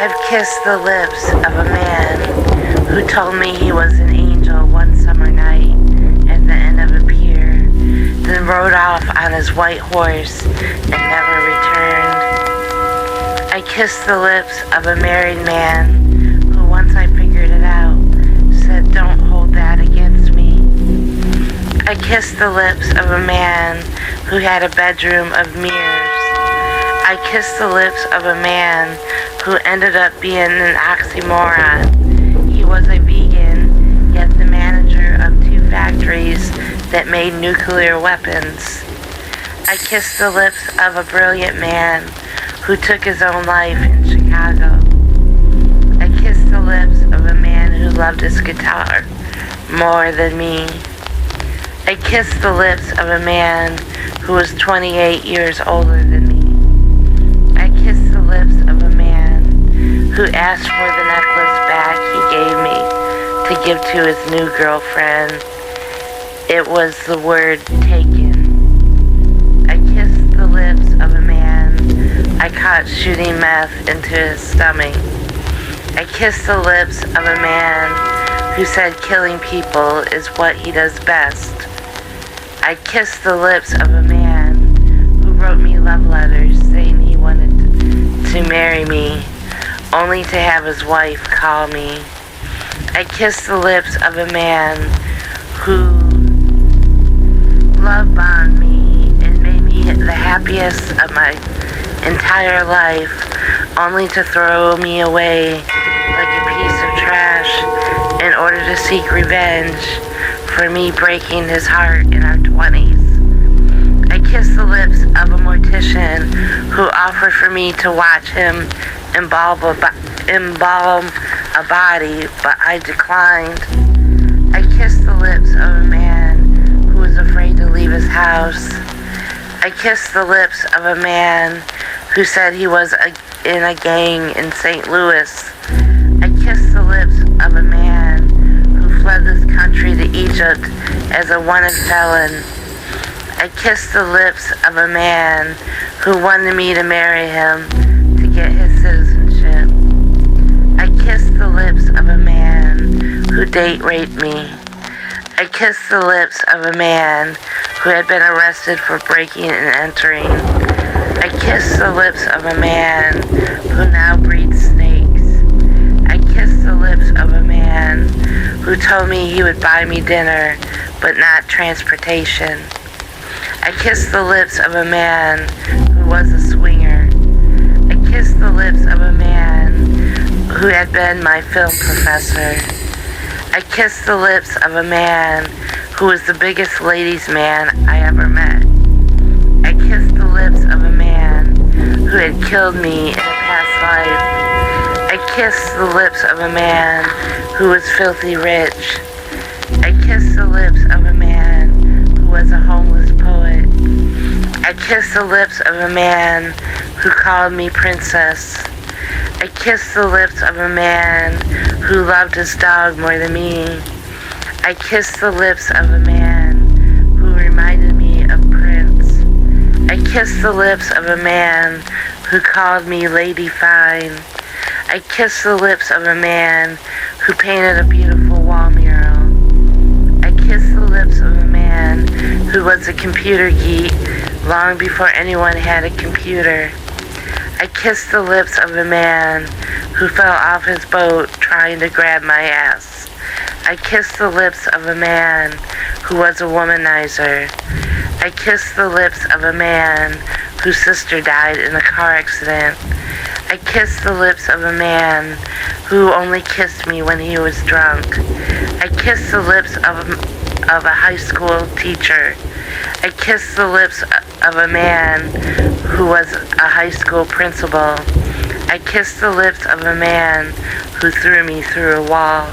I've kissed the lips of a man who told me he was an angel one summer night at the end of a pier, then rode off on his white horse and never returned. I kissed the lips of a married man who, once I figured it out, said, "Don't hold that against me." I kissed the lips of a man who had a bedroom of mirrors. I kissed the lips of a man who ended up being an oxymoron. He was a vegan, yet the manager of 2 factories that made nuclear weapons. I kissed the lips of a brilliant man who took his own life in Chicago. I kissed the lips of a man who loved his guitar more than me. I kissed the lips of a man who was 28 years older than me. I kissed the lips of a man who asked for the necklace back he gave me to give to his new girlfriend. It was the word taken. I kissed the lips of a man I caught shooting meth into his stomach. I kissed the lips of a man who said killing people is what he does best. I kissed the lips of a man who wrote me love letters saying he wanted to marry me, only to have his wife call me. I kissed the lips of a man who love bombed me and made me the happiest of my entire life, only to throw me away like a piece of trash in order to seek revenge for me breaking his heart in our 20s. I kissed the lips of a mortician who offered for me to watch him embalm a body, but I declined. I kissed the lips of a man who was afraid to leave his house. I kissed the lips of a man who said he was in a gang in St. Louis. I kissed the lips of a man who fled this country to Egypt as a wanted felon. I kissed the lips of a man who wanted me to marry him to get his citizenship. I kissed the lips of a man who date raped me. I kissed the lips of a man who had been arrested for breaking and entering. I kissed the lips of a man who now breeds snakes. I kissed the lips of a man who told me he would buy me dinner, but not transportation. I kissed the lips of a man who was a swinger. I kissed the lips of a man who had been my film professor. I kissed the lips of a man who was the biggest ladies' man I ever met. I kissed the lips of a man who had killed me in a past life. I kissed the lips of a man who was filthy rich. I kissed the lips of a man who was a homeless poet. I kissed the lips of a man who called me princess. I kissed the lips of a man who loved his dog more than me. I kissed the lips of a man who reminded me of Prince. I kissed the lips of a man who called me Lady Fine. I kissed the lips of a man who painted a beautiful wall mural. I kissed the lips of a man who was a computer geek long before anyone had a computer. I kissed the lips of a man who fell off his boat trying to grab my ass. I kissed the lips of a man who was a womanizer. I kissed the lips of a man whose sister died in a car accident. I kissed the lips of a man who only kissed me when he was drunk. I kissed the lips of a high school teacher. I kissed the lips of a man who was a high school principal. I kissed the lips of a man who threw me through a wall.